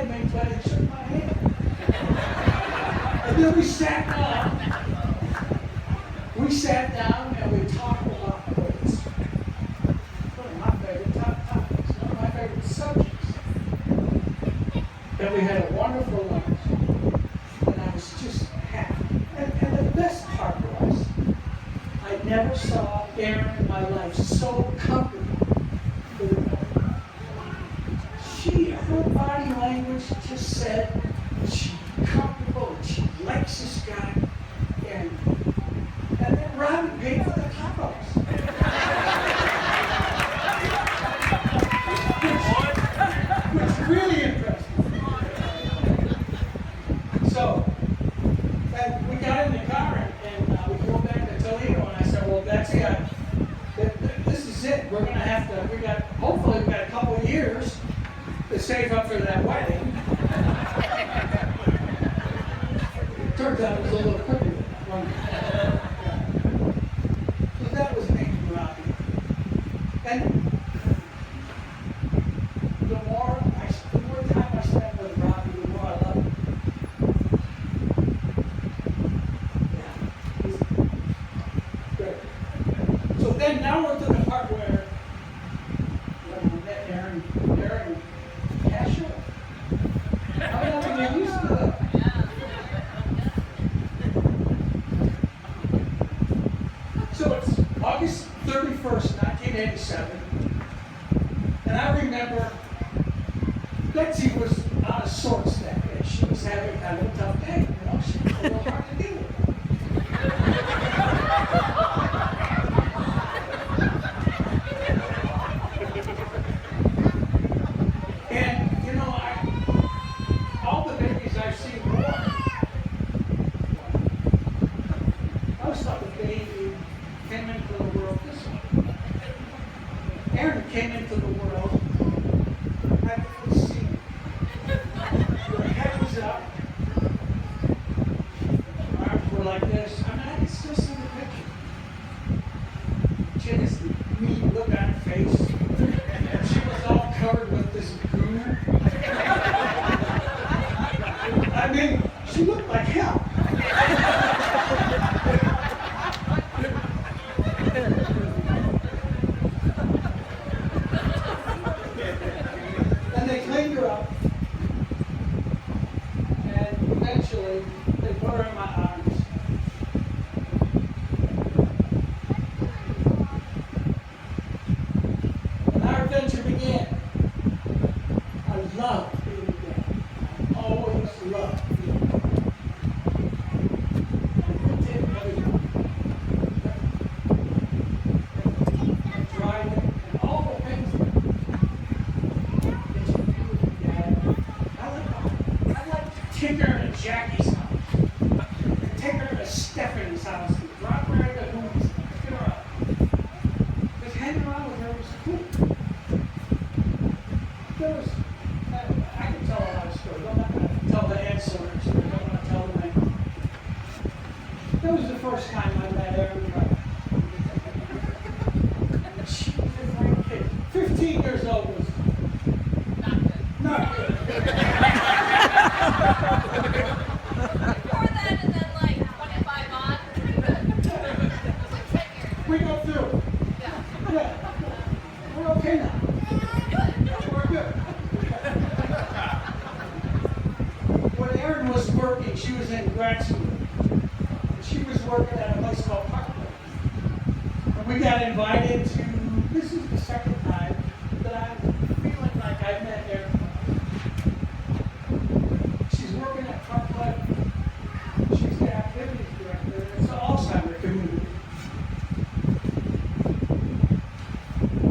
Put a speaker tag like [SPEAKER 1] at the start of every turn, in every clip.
[SPEAKER 1] head made Betty shook my hand. And then we sat down. And we talked about quotes. One of my favorite topics, one of my favorite subjects. And we had a wonderful lunch. And I was just happy. And the best part was, I never saw Erin in my life so comfortable with her. Her body language just said she's comfortable and she likes this guy. And then Robin paid for the tacos. which really impressed me. So, and we got in the car and we drove back to Toledo, and I said, well, Betsy, this is it. We're going to have to, hopefully we've got a couple of years to save up for that wedding. Turns out it was a little quicker than that one. So that was me, Robbie. And the more time I spent with Robbie, the more I loved him. Yeah, he's great. So then now we're to the part where we met Erin Grubb-Casho. I mean, get used to that. So it's August 31st, 1987. And I remember Betsy was out of sorts that day. She was having kind of a tough day. She was a little hard to deal with. And, all the babies I've seen born, I always thought the baby came into the world this way. Erin came into the world, I could see her. Her head was up, her arms were like this. I can still see the picture. She had this mean look on her face. She was all covered with this goo. I mean, she looked like hell. And they cleaned her up, and eventually they put her in my arms. And our adventure began. I loved being a dad. I always loved being a dad. And we did everything. And driving, and all the things that you do with your dad. I like to take her to Jackie's house, and take her to Stephanie's house, and drop her at the movies, and pick her up. Because hanging around with her was cool. I can tell a lot of stories. I'm not going to tell the Ed Soder story. I'm going to tell the name. That was the first time I met Erin Grubb. And she was a great kid. 15 years old was not good.
[SPEAKER 2] Before that and then like 25 on.
[SPEAKER 1] We go through. Yeah. We're okay now. We're good. When Erin was working, she was in grad school. And she was working at a place called Parkway. And we got invited to, this is the second time that I'm feeling like I've met Erin. She's working at Parkway. She's the activities director. It's an Alzheimer's community.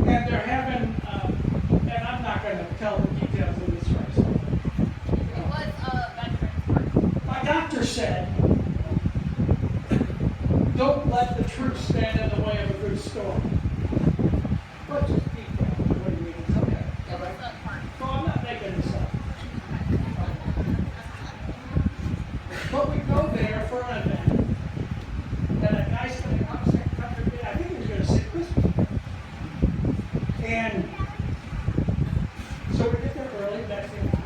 [SPEAKER 1] And they're having, and I'm not going to tell the details of this right now.
[SPEAKER 2] It was a veteran's party.
[SPEAKER 1] My doctor said, don't let the truth stand in the way of a good story. But just detail. What do you mean? It's okay.
[SPEAKER 2] It
[SPEAKER 1] All
[SPEAKER 2] was
[SPEAKER 1] right?
[SPEAKER 2] a party.
[SPEAKER 1] So I'm not making this up. But we go there for an event. And a guy's going to come say, I think he was going to say Christmas. And so we get there early, Betsy and I.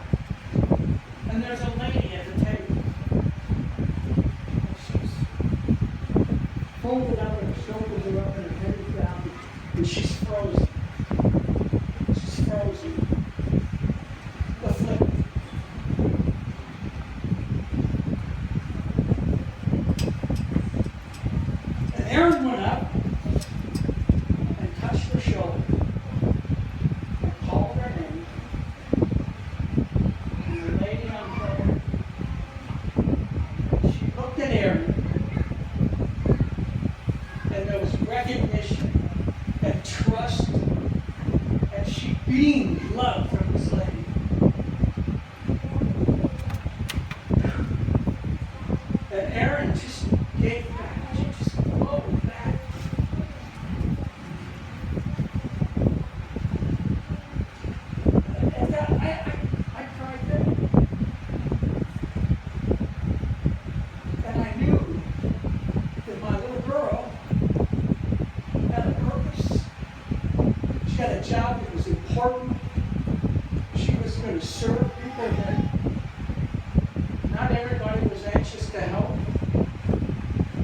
[SPEAKER 1] And there's a lady at the table. And she's folded up and her shoulders are up and her head is down. And she's frozen. She's frozen. Afflicted. And Erin went up and touched her shoulder and called her name. And the lady uncovered. She looked at Erin, and there was recognition and trust, and she beamed love from this lady. And Erin just gave back. She just flowed back. And I cried there. And I knew that my little girl had a purpose. She had a job that was important. She was going to serve people that not everybody was anxious to help.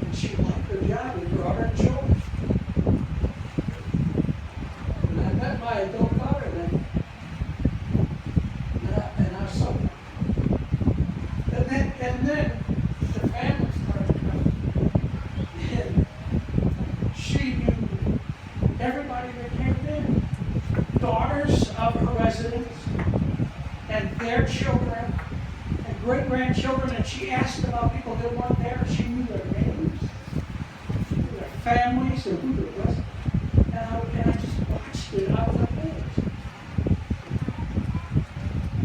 [SPEAKER 1] And she liked her job. It brought her joy. And I met my adult daughter then. And I saw her. And then the family started coming. And she knew everybody that came in. Daughters of her residents and their children and great-grandchildren, and she asked about people that weren't there. She knew their names, she knew their families, and who they was. And I just watched it. I was amazed.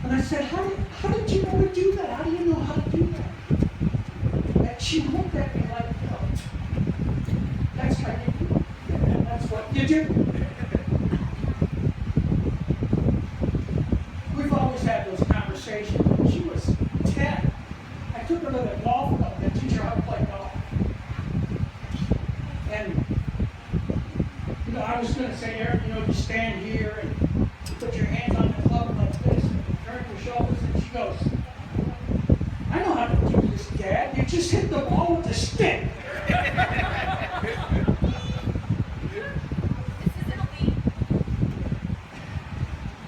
[SPEAKER 1] And I said, how did you know to do that? How do you know how to do that? And she looked at me like, oh, that's how you do it. And that's what you do. We've always had those conversations. When she was 10, I took her to the golf club and teach her how to play golf. And, I was going to say, Erin, you stand here and you put your hands on the club like this and you turn your shoulders, and she goes, I know how to do this, Dad. You just hit the ball with a stick.